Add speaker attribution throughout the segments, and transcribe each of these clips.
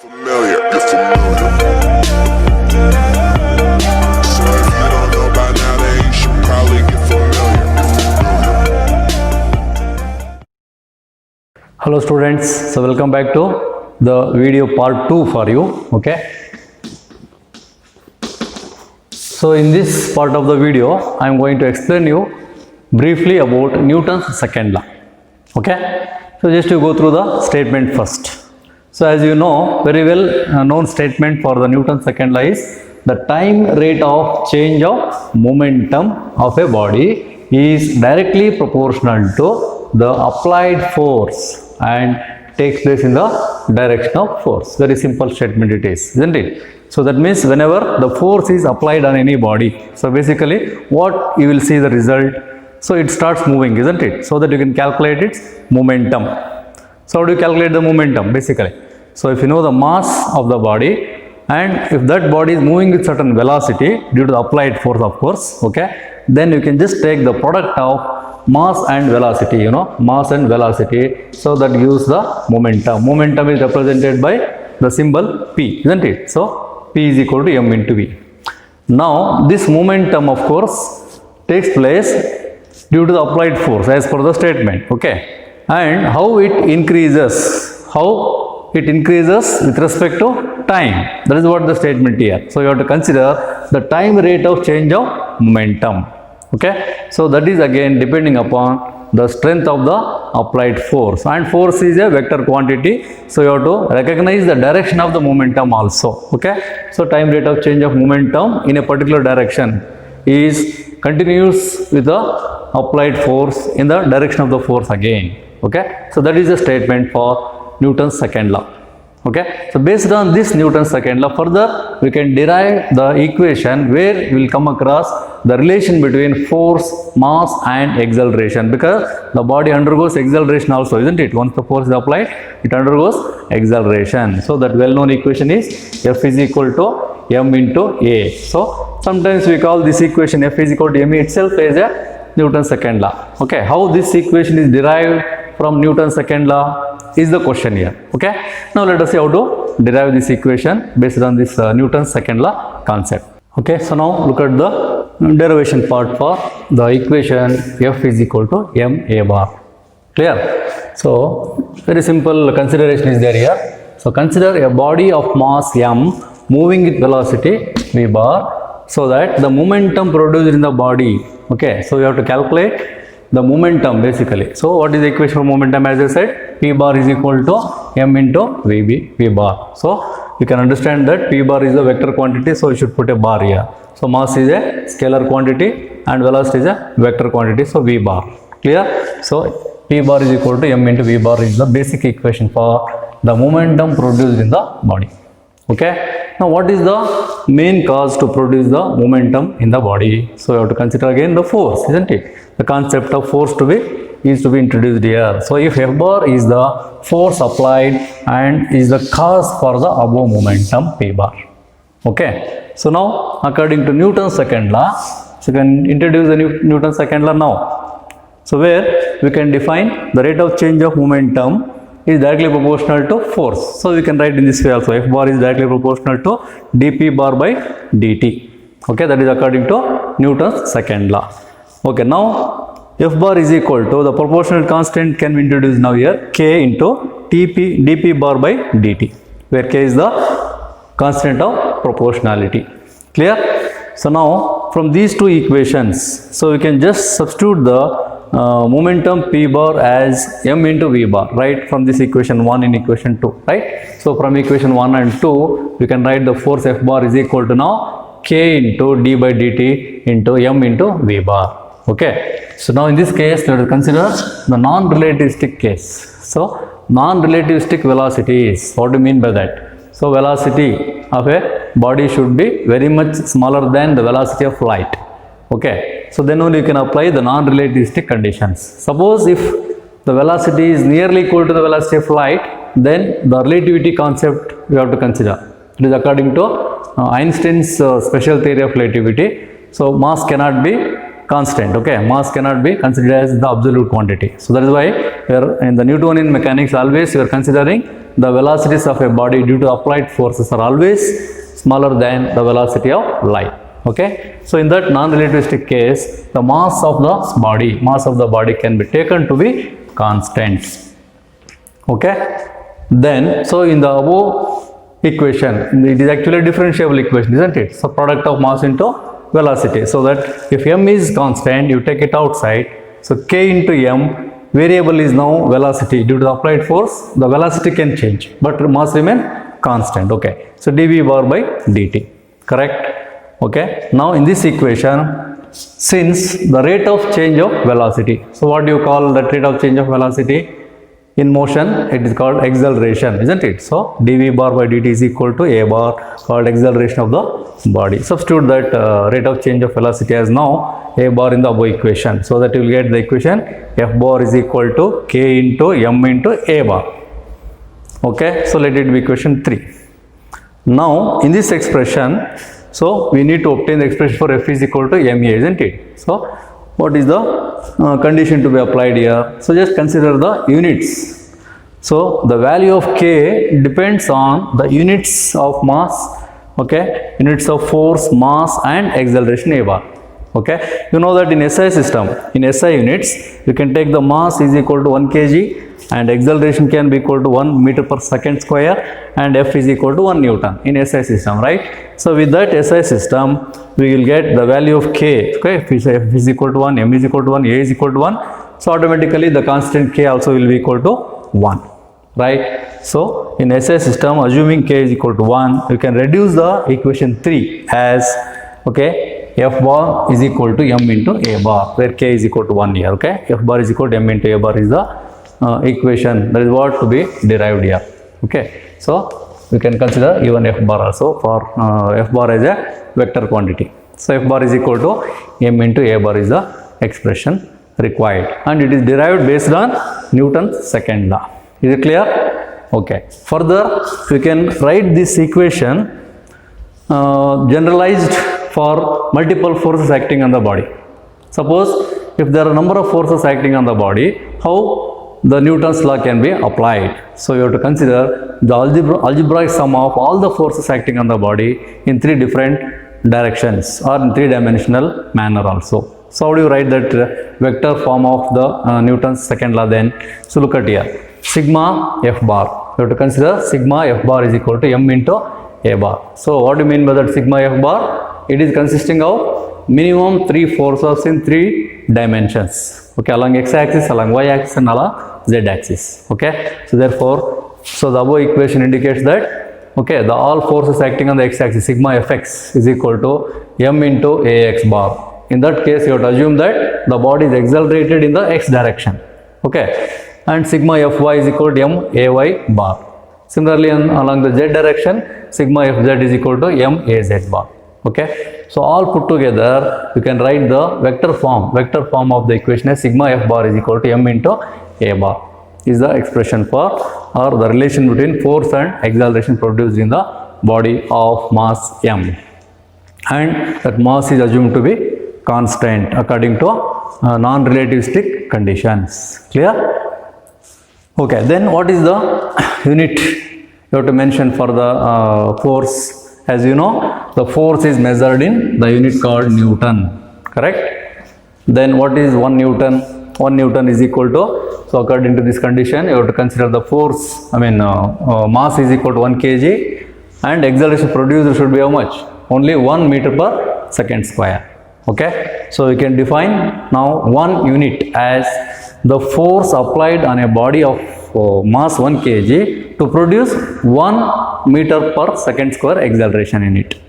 Speaker 1: Familiar, you're familiar. So if you don't know by now, then you should probably get familiar.
Speaker 2: Hello students, so welcome back to the video part 2 for you. Okay, so in this part of the video I am going to explain you briefly about Newton's second law. Okay, so just to go through the statement first. So as you know, very well known statement for the Newton's second law is the time rate of change of momentum of a body is directly proportional to the applied force and takes place in the direction of force. Very simple statement it is, isn't it? So that means whenever the force is applied on any body, so basically what you will see the result, so it starts moving, isn't it? So that you can calculate its momentum. So how do you calculate the momentum basically? So if you know the mass of the body and if that body is moving with certain velocity due to the applied force, of course, okay, then you can just take the product of mass and velocity, you know, mass and velocity, so that gives the momentum. Momentum is represented by the symbol P, isn't it? So P is equal to m into V. Now this momentum, of course, takes place due to the applied force as per the statement, okay, and how it increases, with respect to time. That is what the statement here. So you have to consider the time rate of change of momentum. Okay, so that is again depending upon the strength of the applied force, and force is a vector quantity, so you have to recognize the direction of the momentum also. Okay, so time rate of change of momentum in a particular direction is continuous with the applied force in the direction of the force again. Okay, so that is the statement for Newton's second law. Okay, so based on this Newton's second law, further we can derive the equation where we will come across the relation between force, mass and acceleration, because the body undergoes acceleration also, isn't it? Once the force is applied, it undergoes acceleration. So that well known equation is F is equal to m into a. So sometimes we call this equation F is equal to m itself as a Newton's second law. Okay, how this equation is derived from Newton's second law is the question here. Okay, now let us see how to derive this equation based on this Newton's second law concept. Okay, so now look at the derivation part for the equation F is equal to m a bar. Clear? So very simple consideration is there here. So consider a body of mass m moving with velocity v bar, so that the momentum produced in the body. Okay, so you have to calculate the momentum basically. So what is the equation for momentum? As I said, P bar is equal to m into V bar. So you can understand that P bar is a vector quantity, so you should put a bar here. So mass is a scalar quantity and velocity is a vector quantity, so V bar. Clear? So P bar is equal to m into V bar is the basic equation for the momentum produced in the body. Okay, now what is the main cause to produce the momentum in the body? So you have to consider again the force, isn't it? The concept of force is to be introduced here. So if F bar is the force applied and is the cause for the above momentum P bar. Okay, so now according to Newton's second law, so you can introduce the Newton's second law now. So where we can define the rate of change of momentum is directly proportional to force. So we can write in this way also, F bar is directly proportional to dP bar by dt. Okay, that is according to Newton's second law. Okay, now F bar is equal to the proportional constant can be introduced now here, K into dP bar by dt, where K is the constant of proportionality. Clear? So now from these two equations, so we can just substitute the momentum P bar as m into V bar, right, from this equation 1 in equation 2, right? So from equation 1 and 2 we can write the force F bar is equal to now K into d by dt into m into V bar. Okay, so now in this case let us consider the non-relativistic case. So non-relativistic velocities, what do you mean by that? So velocity of a body should be very much smaller than the velocity of light. Okay, so then only you can apply the non-relativistic conditions. Suppose if the velocity is nearly equal to the velocity of light, then the relativity concept you have to consider. It is according to Einstein's special theory of relativity. So mass cannot be constant. Okay, mass cannot be considered as the absolute quantity. So that is why here in the Newtonian mechanics always we are considering the velocities of a body due to applied forces are always smaller than the velocity of light. Okay, so in that non-relativistic case, the mass of the body can be taken to be constant. Okay, then so in the above equation, it is actually a differentiable equation, isn't it? So product of mass into velocity, so that if m is constant, you take it outside, so k into m, variable is now velocity. Due to the applied force, the velocity can change, but mass remain constant. Okay, so dv bar by dt, correct? Okay, now in this equation, since the rate of change of velocity, so what do you call that rate of change of velocity? In motion, it is called acceleration, isn't it? So dv bar by dt is equal to a bar, called acceleration of the body. Substitute that rate of change of velocity as now a bar in the above equation, so that you will get the equation f bar is equal to k into m into a bar. Okay, so let it be equation 3. Now in this expression, so we need to obtain the expression for f is equal to ma, isn't it? So what is the condition to be applied here? So just consider the units. So the value of k depends on the units of mass, okay, units of force, mass and acceleration a bar. Okay, you know that in SI system, in SI units, you can take the mass is equal to 1 kg and acceleration can be equal to 1 meter per second square and F is equal to 1 Newton in SI system, right? So with that SI system, we will get the value of k, okay, F is equal to 1, M is equal to 1, A is equal to 1. So automatically the constant k also will be equal to 1, right? So in SI system, assuming k is equal to 1, you can reduce the equation 3 as, okay, F bar is equal to m into a bar, where k is equal to 1 here. Okay, F bar is equal to m into a bar is the equation, that is what to be derived here. Okay, so we can consider even f bar also for f bar as a vector quantity. So f bar is equal to m into a bar is the expression required, and it is derived based on Newton's second law. Is it clear? Okay, further we can write this equation generalized for multiple forces acting on the body. Suppose if there are a number of forces acting on the body, how the Newton's law can be applied? So you have to consider the algebraic sum of all the forces acting on the body in 3 different directions or in 3-dimensional manner also. So how do you write that vector form of the Newton's second law then? So look at here, sigma f bar. You have to consider sigma f bar is equal to m into a bar. So what do you mean by that sigma f bar? It is consisting of minimum 3 forces in 3 dimensions. Okay, along x-axis, along y-axis and along z-axis. Okay, so therefore, so the above equation indicates that, okay, the all forces acting on the x-axis, sigma fx is equal to m into ax bar. In that case, you have to assume that the body is accelerated in the x direction. Okay, and sigma fy is equal to m ay bar. Similarly, along the z direction, sigma fz is equal to m az bar. Okay, so all put together, you can write the vector form of the equation as sigma f bar is equal to m into a bar is the expression for or the relation between force and acceleration produced in the body of mass m, and that mass is assumed to be constant according to non-relativistic conditions. Clear? Okay, then what is the unit you have to mention for the force? As you know, the force is measured in the unit called Newton, correct? Then what is 1 Newton? 1 Newton is equal to, so according to this condition, you have to consider the force, mass is equal to 1 kg and acceleration produced should be how much? Only 1 meter per second square. Okay, so we can define now 1 unit as the force applied on a body of mass 1 kg to produce 1 meter per second square acceleration in it.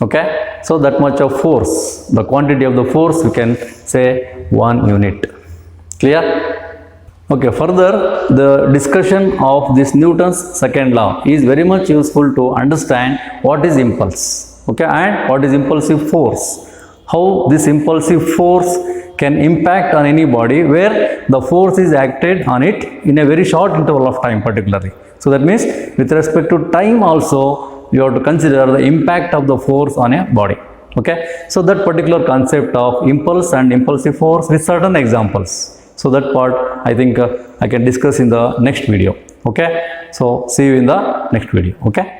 Speaker 2: Okay, so that much of force, the quantity of the force, we can say 1 unit. Clear? Okay, further the discussion of this Newton's second law is very much useful to understand what is impulse, okay, and what is impulsive force. How this impulsive force can impact on any body where the force is acted on it in a very short interval of time particularly. So that means with respect to time also, you have to consider the impact of the force on a body. Okay, so that particular concept of impulse and impulsive force with certain examples. So that part I think I can discuss in the next video. Okay, so see you in the next video. Okay.